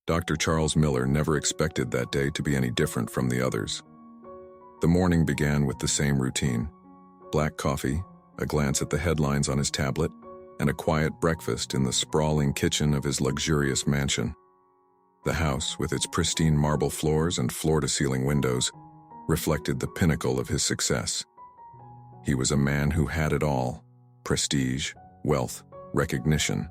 Dr. Charles Miller never expected that day to be any different from the others. The morning began with the same routine: black coffee, a glance at the headlines on his tablet, and a quiet breakfast in the sprawling kitchen of his luxurious mansion. The house, with its pristine marble floors and floor-to-ceiling windows, reflected the pinnacle of his success. He was a man who had it all: prestige, wealth, recognition.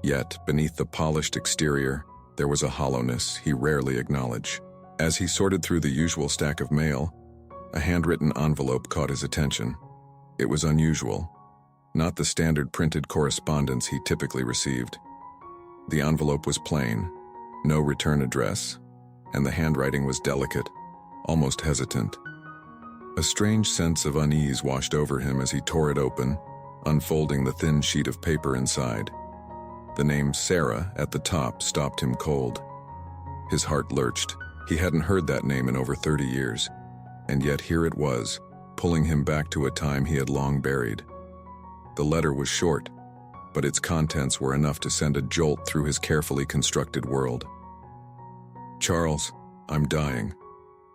Yet, beneath the polished exterior, there was a hollowness he rarely acknowledged. As he sorted through the usual stack of mail, a handwritten envelope caught his attention. It was unusual, not the standard printed correspondence he typically received. The envelope was plain, no return address, and the handwriting was delicate, almost hesitant. A strange sense of unease washed over him as he tore it open, unfolding the thin sheet of paper inside. The name Sarah at the top stopped him cold. His heart lurched. He hadn't heard that name in over 30 years, and yet here it was, pulling him back to a time he had long buried. The letter was short, but its contents were enough to send a jolt through his carefully constructed world. "Charles, I'm dying.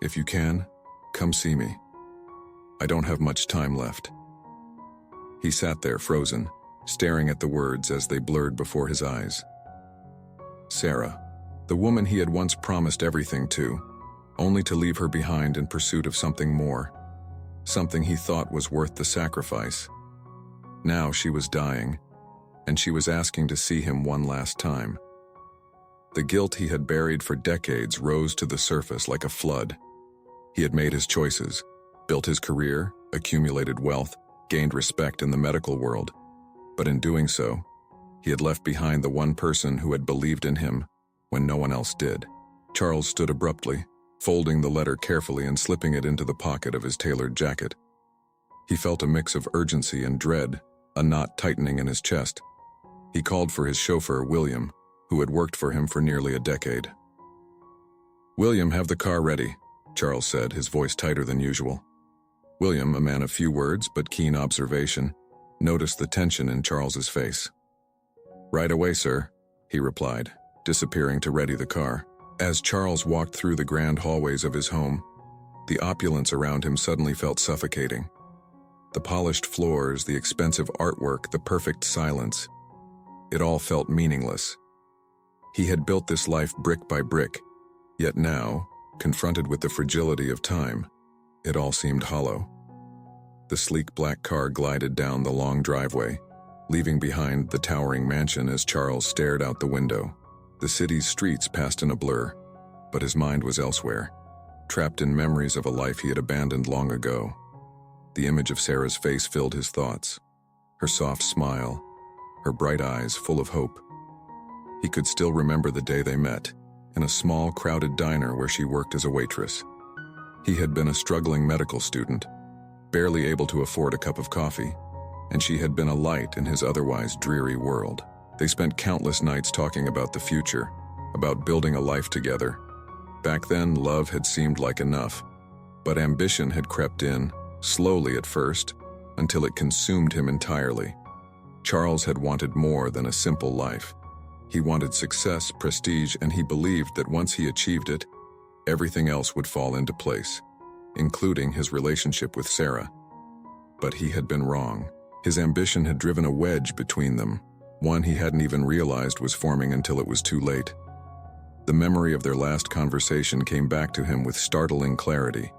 If you can, come see me. I don't have much time left." He sat there frozen, staring at the words as they blurred before his eyes. Sarah, the woman he had once promised everything to, only to leave her behind in pursuit of something more, something he thought was worth the sacrifice. Now she was dying, and she was asking to see him one last time. The guilt he had buried for decades rose to the surface like a flood. He had made his choices, built his career, accumulated wealth, gained respect in the medical world. But in doing so, he had left behind the one person who had believed in him when no one else did. Charles stood abruptly, folding the letter carefully and slipping it into the pocket of his tailored jacket. He felt a mix of urgency and dread, a knot tightening in his chest. He called for his chauffeur, William, who had worked for him for nearly a decade. "William, have the car ready," Charles said, his voice tighter than usual. William, a man of few words but keen observation, noticed the tension in Charles's face. "Right away, sir," he replied, disappearing to ready the car. As Charles walked through the grand hallways of his home, the opulence around him suddenly felt suffocating. The polished floors, the expensive artwork, the perfect silence. It all felt meaningless. He had built this life brick by brick, yet now, confronted with the fragility of time, it all seemed hollow. The sleek black car glided down the long driveway, leaving behind the towering mansion as Charles stared out the window. The city's streets passed in a blur, but his mind was elsewhere, trapped in memories of a life he had abandoned long ago. The image of Sarah's face filled his thoughts, her soft smile, her bright eyes full of hope. He could still remember the day they met, in a small, crowded diner where she worked as a waitress. He had been a struggling medical student, barely able to afford a cup of coffee, and she had been a light in his otherwise dreary world. They spent countless nights talking about the future, about building a life together. Back then, love had seemed like enough, but ambition had crept in, slowly at first, until it consumed him entirely. Charles had wanted more than a simple life. He wanted success, prestige, and he believed that once he achieved it, everything else would fall into place, including his relationship with Sarah. But he had been wrong. His ambition had driven a wedge between them, one he hadn't even realized was forming until it was too late. The memory of their last conversation came back to him with startling clarity.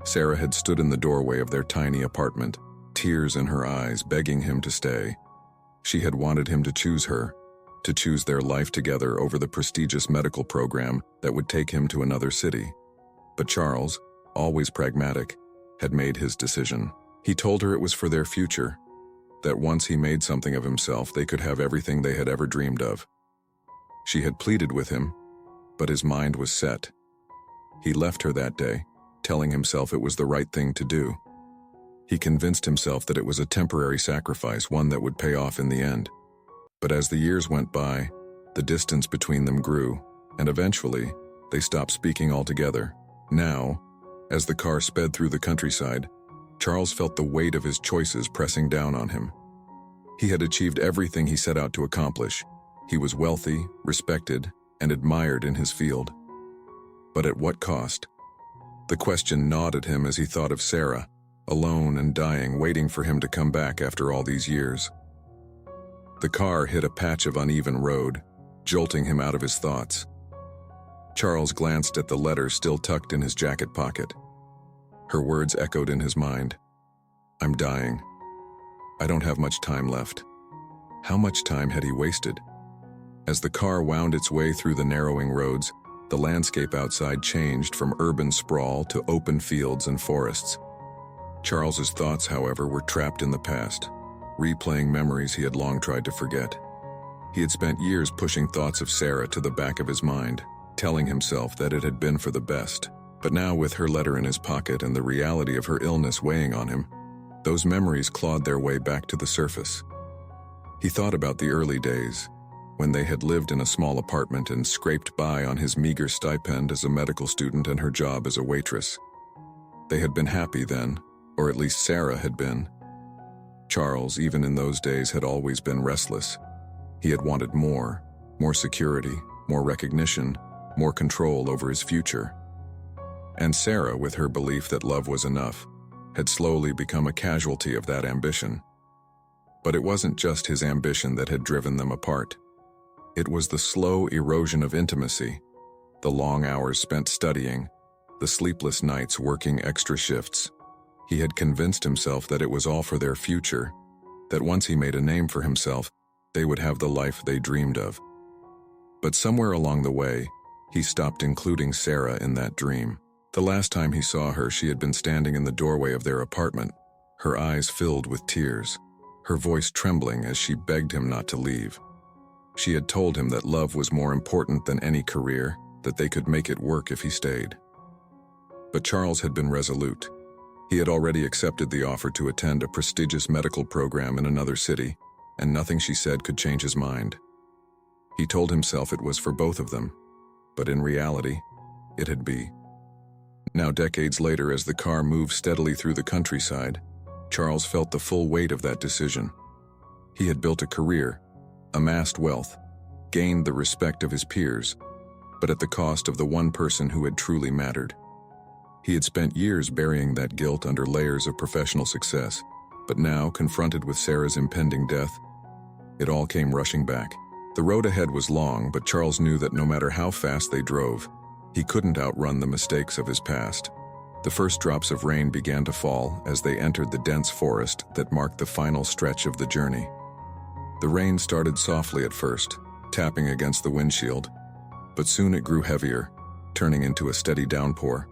Sarah had stood in the doorway of their tiny apartment, tears in her eyes, begging him to stay. She had wanted him to choose her, to choose their life together over the prestigious medical program that would take him to another city. But Charles, always pragmatic, had made his decision. He told her it was for their future, that once he made something of himself, they could have everything they had ever dreamed of. She had pleaded with him, but his mind was set. He left her that day, telling himself it was the right thing to do. He convinced himself that it was a temporary sacrifice, one that would pay off in the end. But as the years went by, the distance between them grew, and eventually, they stopped speaking altogether. Now, as the car sped through the countryside, Charles felt the weight of his choices pressing down on him. He had achieved everything he set out to accomplish. He was wealthy, respected, and admired in his field. But at what cost? The question gnawed at him as he thought of Sarah, alone and dying, waiting for him to come back after all these years. The car hit a patch of uneven road, jolting him out of his thoughts. Charles glanced at the letter still tucked in his jacket pocket. Her words echoed in his mind. "I'm dying. I don't have much time left." How much time had he wasted? As the car wound its way through the narrowing roads, the landscape outside changed from urban sprawl to open fields and forests. Charles's thoughts, however, were trapped in the past, replaying memories he had long tried to forget. He had spent years pushing thoughts of Sarah to the back of his mind, telling himself that it had been for the best. But now, with her letter in his pocket and the reality of her illness weighing on him, those memories clawed their way back to the surface. He thought about the early days, when they had lived in a small apartment and scraped by on his meager stipend as a medical student and her job as a waitress. They had been happy then, or at least Sarah had been. Charles, even in those days, had always been restless. He had wanted more security, more recognition, more control over his future. And Sarah, with her belief that love was enough, had slowly become a casualty of that ambition. But it wasn't just his ambition that had driven them apart. It was the slow erosion of intimacy, the long hours spent studying, the sleepless nights working extra shifts. He had convinced himself that it was all for their future, that once he made a name for himself, they would have the life they dreamed of. But somewhere along the way, he stopped including Sarah in that dream. The last time he saw her, she had been standing in the doorway of their apartment, her eyes filled with tears, her voice trembling as she begged him not to leave. She had told him that love was more important than any career, that they could make it work if he stayed. But Charles had been resolute. He had already accepted the offer to attend a prestigious medical program in another city, and nothing she said could change his mind. He told himself it was for both of them, but in reality, it had been. Now, decades later, as the car moved steadily through the countryside, Charles felt the full weight of that decision. He had built a career, amassed wealth, gained the respect of his peers, but at the cost of the one person who had truly mattered. He had spent years burying that guilt under layers of professional success, but now, confronted with Sarah's impending death, it all came rushing back. The road ahead was long, but Charles knew that no matter how fast they drove, he couldn't outrun the mistakes of his past. The first drops of rain began to fall as they entered the dense forest that marked the final stretch of the journey. The rain started softly at first, tapping against the windshield, but soon it grew heavier, turning into a steady downpour.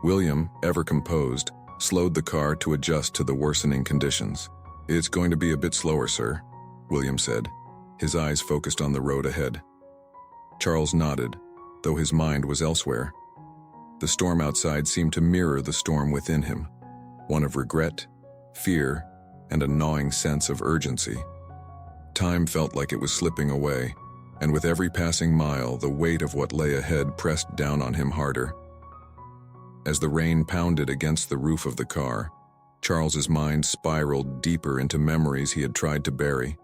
William, ever composed, slowed the car to adjust to the worsening conditions. "It's going to be a bit slower, sir," William said, his eyes focused on the road ahead. Charles nodded, though his mind was elsewhere. The storm outside seemed to mirror the storm within him, one of regret, fear, and a gnawing sense of urgency. Time felt like it was slipping away, and with every passing mile, the weight of what lay ahead pressed down on him harder. As the rain pounded against the roof of the car, Charles's mind spiraled deeper into memories he had tried to bury.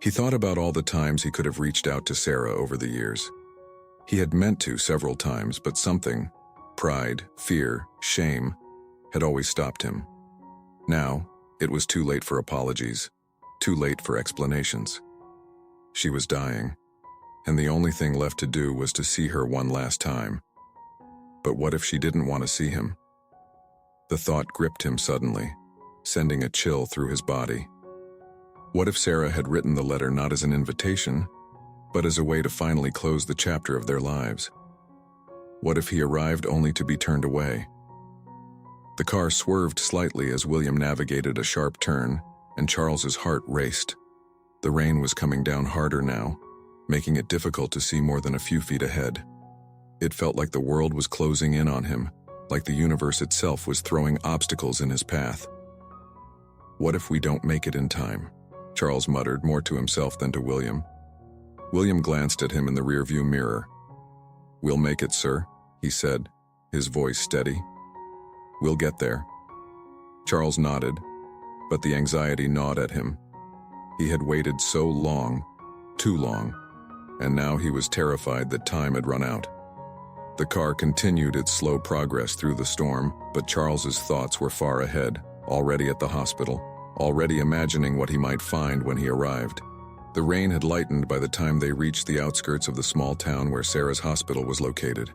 He thought about all the times he could have reached out to Sarah over the years. He had meant to several times, but something, pride, fear, shame, had always stopped him. Now, it was too late for apologies, too late for explanations. She was dying, and the only thing left to do was to see her one last time. But what if she didn't want to see him? The thought gripped him suddenly, sending a chill through his body. What if Sarah had written the letter not as an invitation, but as a way to finally close the chapter of their lives? What if he arrived only to be turned away? The car swerved slightly as William navigated a sharp turn, and Charles's heart raced. The rain was coming down harder now, making it difficult to see more than a few feet ahead. It felt like the world was closing in on him, like the universe itself was throwing obstacles in his path. "What if we don't make it in time?" Charles muttered, more to himself than to William. William glanced at him in the rearview mirror. "We'll make it, sir," he said, his voice steady. "We'll get there." Charles nodded, but the anxiety gnawed at him. He had waited so long, too long. and now he was terrified that time had run out. The car continued its slow progress through the storm, but Charles's thoughts were far ahead, already at the hospital, already imagining what he might find when he arrived. The rain had lightened by the time they reached the outskirts of the small town where Sarah's hospital was located.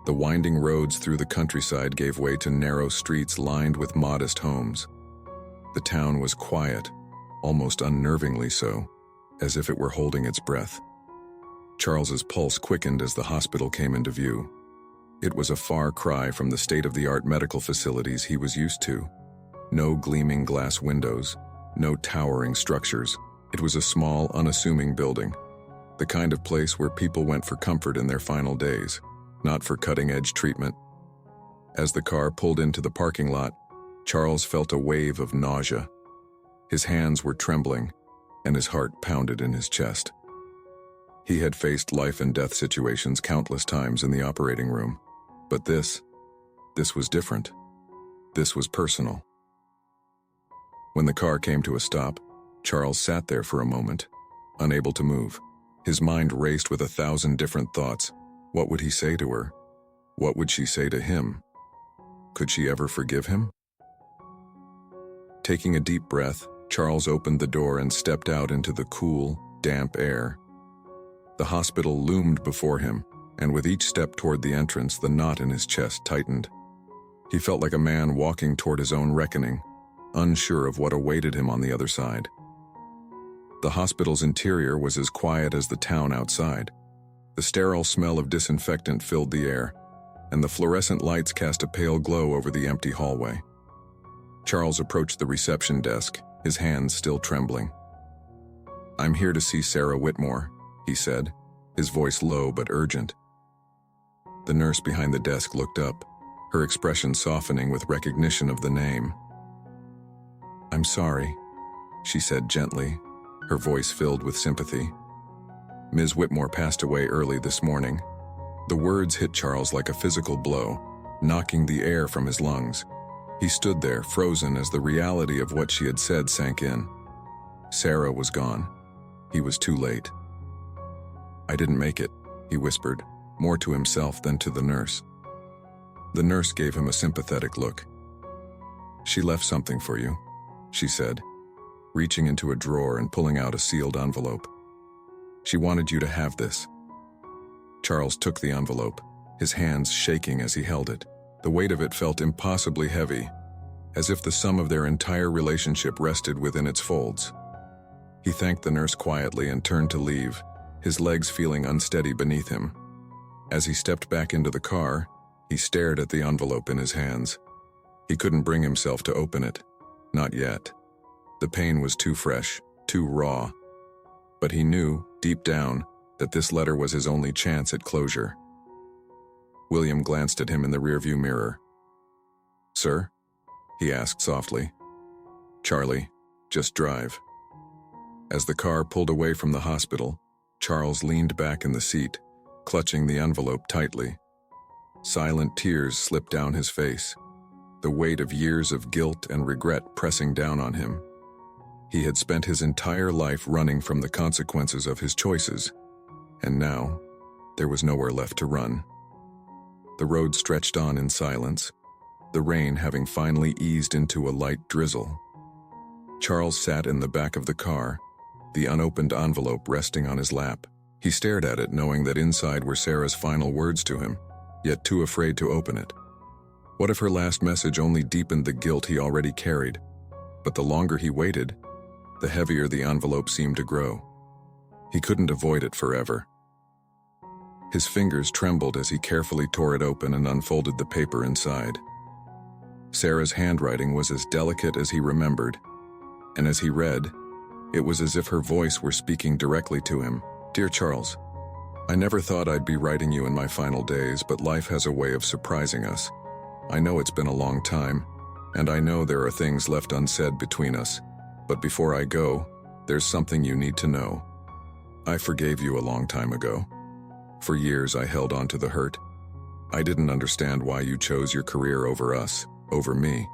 The winding roads through the countryside gave way to narrow streets lined with modest homes. The town was quiet, almost unnervingly so, as if it were holding its breath. Charles's pulse quickened as the hospital came into view. It was a far cry from the state-of-the-art medical facilities he was used to. No gleaming glass windows, no towering structures. It was a small, unassuming building, the kind of place where people went for comfort in their final days, not for cutting-edge treatment. As the car pulled into the parking lot, Charles felt a wave of nausea. His hands were trembling, and his heart pounded in his chest. He had faced life-and-death situations countless times in the operating room, but this was different. This was personal. When the car came to a stop, Charles sat there for a moment, unable to move. His mind raced with 1,000 different thoughts. What would he say to her? What would she say to him? Could she ever forgive him? Taking a deep breath, Charles opened the door and stepped out into the cool, damp air. The hospital loomed before him, and with each step toward the entrance, the knot in his chest tightened. He felt like a man walking toward his own reckoning, unsure of what awaited him on the other side. The hospital's interior was as quiet as the town outside. The sterile smell of disinfectant filled the air, and the fluorescent lights cast a pale glow over the empty hallway. Charles approached the reception desk, his hands still trembling. "I'm here to see Sarah Whitmore," he said, his voice low but urgent. The nurse behind the desk looked up, her expression softening with recognition of the name. "I'm sorry," she said gently, her voice filled with sympathy. "Ms. Whitmore passed away early this morning." The words hit Charles like a physical blow, knocking the air from his lungs. He stood there, frozen as the reality of what she had said sank in. Sarah was gone. He was too late. "I didn't make it," he whispered, more to himself than to the nurse. The nurse gave him a sympathetic look. "She left something for you," she said, reaching into a drawer and pulling out a sealed envelope. "She wanted you to have this." Charles took the envelope, his hands shaking as he held it. The weight of it felt impossibly heavy, as if the sum of their entire relationship rested within its folds. He thanked the nurse quietly and turned to leave, his legs feeling unsteady beneath him. As he stepped back into the car, he stared at the envelope in his hands. He couldn't bring himself to open it. Not yet. The pain was too fresh, too raw. But he knew, deep down, that this letter was his only chance at closure. William glanced at him in the rearview mirror. "Sir?" he asked softly. "Charlie, just drive." As the car pulled away from the hospital, Charles leaned back in the seat, clutching the envelope tightly. Silent tears slipped down his face, the weight of years of guilt and regret pressing down on him. He had spent his entire life running from the consequences of his choices, and now there was nowhere left to run. The road stretched on in silence, the rain having finally eased into a light drizzle. Charles sat in the back of the car, the unopened envelope resting on his lap. He stared at it, knowing that inside were Sarah's final words to him, yet too afraid to open it. What if her last message only deepened the guilt he already carried? But the longer he waited, the heavier the envelope seemed to grow. He couldn't avoid it forever. His fingers trembled as he carefully tore it open and unfolded the paper inside. Sarah's handwriting was as delicate as he remembered, and as he read, it was as if her voice were speaking directly to him. "Dear Charles, I never thought I'd be writing you in my final days, but life has a way of surprising us. I know it's been a long time, and I know there are things left unsaid between us, but before I go, there's something you need to know. I forgave you a long time ago. For years I held on to the hurt. I didn't understand why you chose your career over us, over me.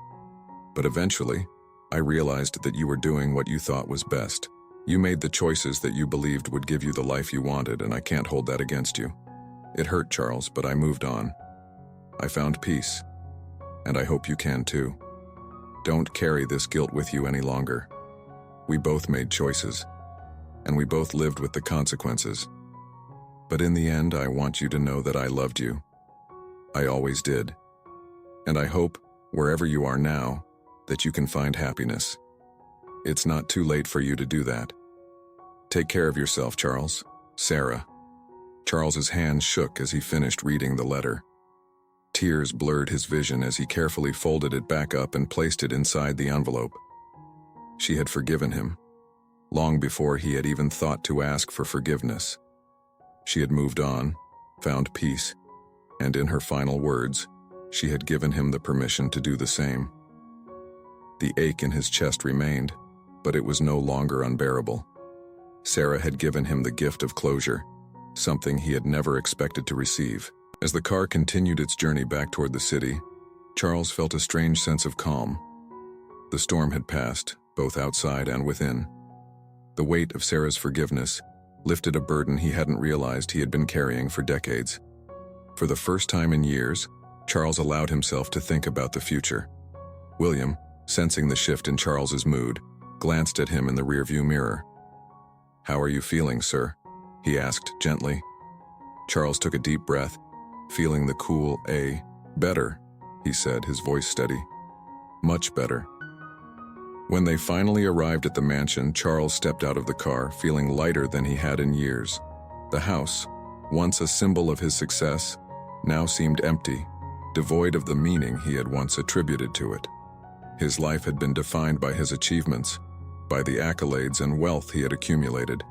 But eventually, I realized that you were doing what you thought was best. You made the choices that you believed would give you the life you wanted, and I can't hold that against you. It hurt, Charles, but I moved on. I found peace, and I hope you can too. Don't carry this guilt with you any longer. We both made choices, and we both lived with the consequences. But in the end, I want you to know that I loved you. I always did. And I hope, wherever you are now, that you can find happiness. It's not too late for you to do that. Take care of yourself, Charles. Sarah. Charles's hands shook as he finished reading the letter. Tears blurred his vision as he carefully folded it back up and placed it inside the envelope. She had forgiven him, long before he had even thought to ask for forgiveness. She had moved on, found peace, and in her final words, she had given him the permission to do the same. The ache in his chest remained, but it was no longer unbearable. Sarah had given him the gift of closure, something he had never expected to receive. As the car continued its journey back toward the city, Charles felt a strange sense of calm. The storm had passed, both outside and within. The weight of Sarah's forgiveness lifted a burden he hadn't realized he had been carrying for decades. For the first time in years, Charles allowed himself to think about the future. William, sensing the shift in Charles's mood, glanced at him in the rearview mirror. "How are you feeling, sir?" he asked gently. Charles took a deep breath, feeling the cool "Better," he said, his voice steady. "Much better." When they finally arrived at the mansion, Charles stepped out of the car, feeling lighter than he had in years. The house, once a symbol of his success, now seemed empty, devoid of the meaning he had once attributed to it. His life had been defined by his achievements, by the accolades and wealth he had accumulated.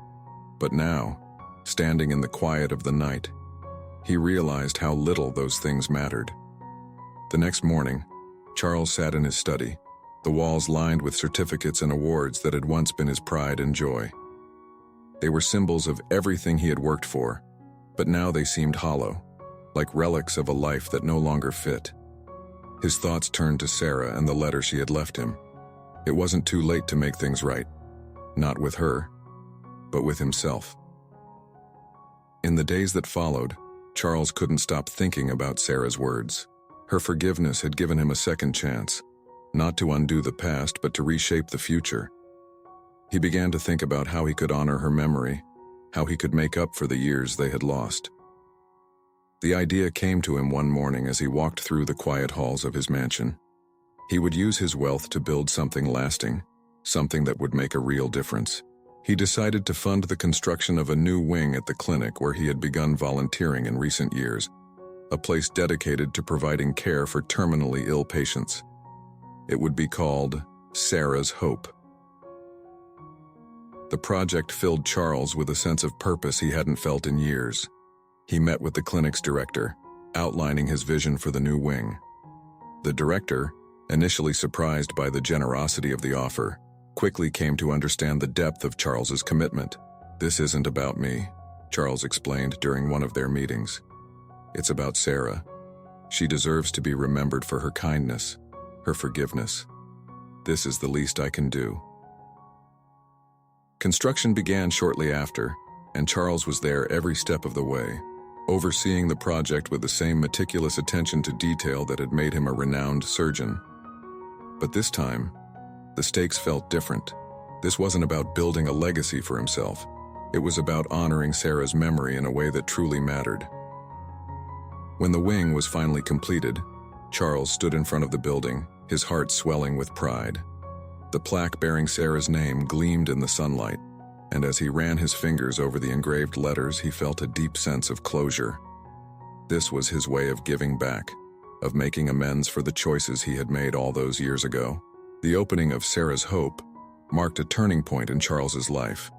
But now, standing in the quiet of the night, he realized how little those things mattered. The next morning, Charles sat in his study, the walls lined with certificates and awards that had once been his pride and joy. They were symbols of everything he had worked for, but now they seemed hollow, like relics of a life that no longer fit. His thoughts turned to Sarah and the letter she had left him. It wasn't too late to make things right, not with her, but with himself. In the days that followed, Charles couldn't stop thinking about Sarah's words. Her forgiveness had given him a second chance, not to undo the past, but to reshape the future. He began to think about how he could honor her memory, how he could make up for the years they had lost. The idea came to him one morning as he walked through the quiet halls of his mansion. He would use his wealth to build something lasting, something that would make a real difference. He decided to fund the construction of a new wing at the clinic where he had begun volunteering in recent years, a place dedicated to providing care for terminally ill patients. It would be called Sarah's Hope. The project filled Charles with a sense of purpose he hadn't felt in years. He met with the clinic's director, outlining his vision for the new wing. The director, initially surprised by the generosity of the offer, quickly came to understand the depth of Charles's commitment. "This isn't about me," Charles explained during one of their meetings. "It's about Sarah. She deserves to be remembered for her kindness, her forgiveness. This is the least I can do." Construction began shortly after, and Charles was there every step of the way, overseeing the project with the same meticulous attention to detail that had made him a renowned surgeon. But this time, the stakes felt different. This wasn't about building a legacy for himself. It was about honoring Sarah's memory in a way that truly mattered. When the wing was finally completed, Charles stood in front of the building, his heart swelling with pride. The plaque bearing Sarah's name gleamed in the sunlight, and as he ran his fingers over the engraved letters, he felt a deep sense of closure. This was his way of giving back, of making amends for the choices he had made all those years ago. The opening of Sarah's Hope marked a turning point in Charles's life.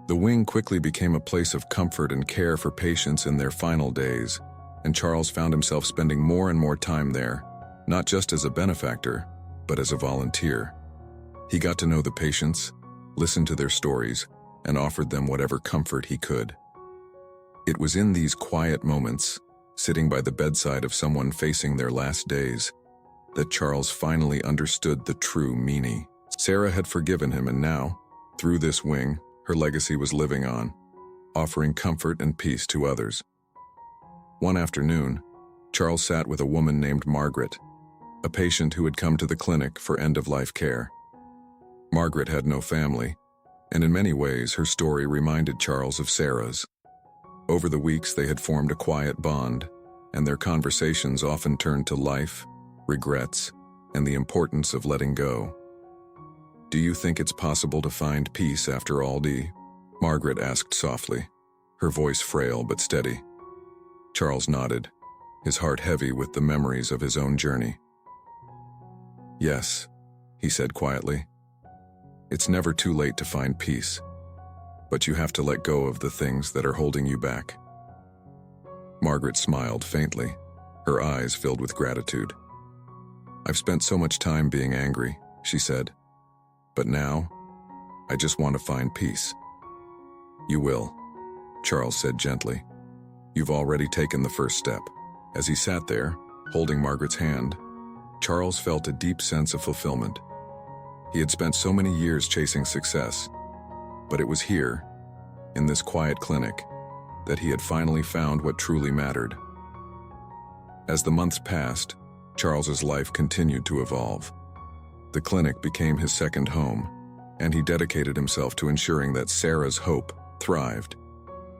The wing quickly became a place of comfort and care for patients in their final days, and Charles found himself spending more and more time there, not just as a benefactor, but as a volunteer. He got to know the patients, listened to their stories, and offered them whatever comfort he could. It was in these quiet moments, sitting by the bedside of someone facing their last days, that Charles finally understood the true meaning. Sarah had forgiven him, and now, through this wing, Her legacy was living on, offering comfort and peace to others. One afternoon, Charles sat with a woman named Margaret, a patient who had come to the clinic for end-of-life care. Margaret had no family, and in many ways her story reminded Charles of Sarah's. Over the weeks they had formed a quiet bond, and their conversations often turned to life, regrets, and the importance of letting go. "Do you think it's possible to find peace after all, Dee?" Margaret asked softly, her voice frail but steady. Charles nodded, his heart heavy with the memories of his own journey. "Yes," he said quietly. "It's never too late to find peace, but you have to let go of the things that are holding you back." Margaret smiled faintly, her eyes filled with gratitude. "I've spent so much time being angry," she said. "But now, I just want to find peace." "You will," Charles said gently. "You've already taken the first step." As he sat there, holding Margaret's hand, Charles felt a deep sense of fulfillment. He had spent so many years chasing success, but it was here, in this quiet clinic, that he had finally found what truly mattered. As the months passed, Charles's life continued to evolve. The clinic became his second home, and he dedicated himself to ensuring that Sarah's hope thrived.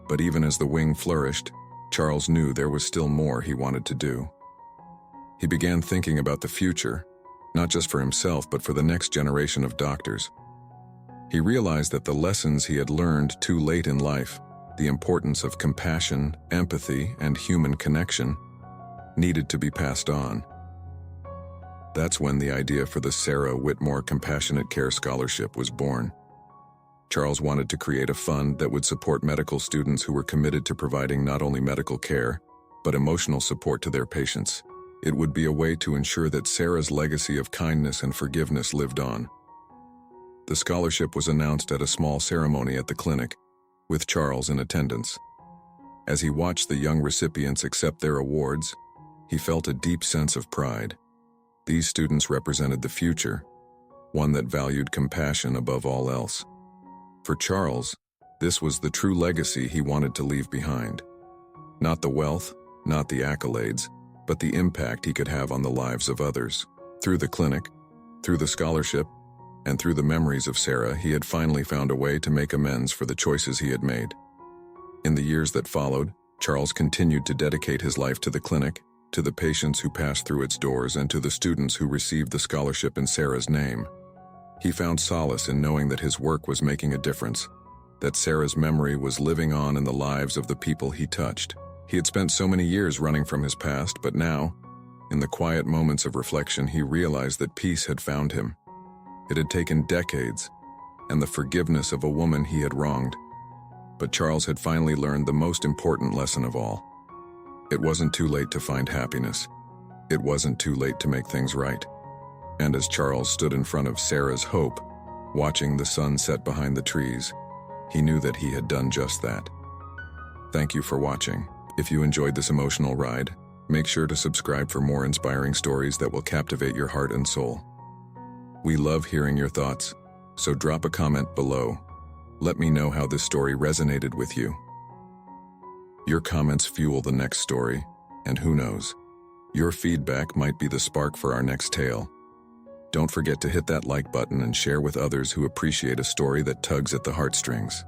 But even as the wing flourished, Charles knew there was still more he wanted to do. He began thinking about the future, not just for himself but for the next generation of doctors. He realized that the lessons he had learned too late in life, the importance of compassion, empathy, and human connection, needed to be passed on. That's when the idea for the Sarah Whitmore Compassionate Care Scholarship was born. Charles wanted to create a fund that would support medical students who were committed to providing not only medical care, but emotional support to their patients. It would be a way to ensure that Sarah's legacy of kindness and forgiveness lived on. The scholarship was announced at a small ceremony at the clinic, with Charles in attendance. As he watched the young recipients accept their awards, he felt a deep sense of pride. These students represented the future, one that valued compassion above all else. For Charles, this was the true legacy he wanted to leave behind. Not the wealth, not the accolades, but the impact he could have on the lives of others. Through the clinic, through the scholarship, and through the memories of Sarah, he had finally found a way to make amends for the choices he had made. In the years that followed, Charles continued to dedicate his life to the clinic, to the patients who passed through its doors, and to the students who received the scholarship in Sarah's name. He found solace in knowing that his work was making a difference, that Sarah's memory was living on in the lives of the people he touched. He had spent so many years running from his past, but now, in the quiet moments of reflection, he realized that peace had found him. It had taken decades, and the forgiveness of a woman he had wronged. But Charles had finally learned the most important lesson of all. It wasn't too late to find happiness. It wasn't too late to make things right. And as Charles stood in front of Sarah's hope, watching the sun set behind the trees, he knew that he had done just that. Thank you for watching. If you enjoyed this emotional ride, make sure to subscribe for more inspiring stories that will captivate your heart and soul. We love hearing your thoughts, so drop a comment below. Let me know how this story resonated with you. Your comments fuel the next story, and who knows, your feedback might be the spark for our next tale. Don't forget to hit that like button and share with others who appreciate a story that tugs at the heartstrings.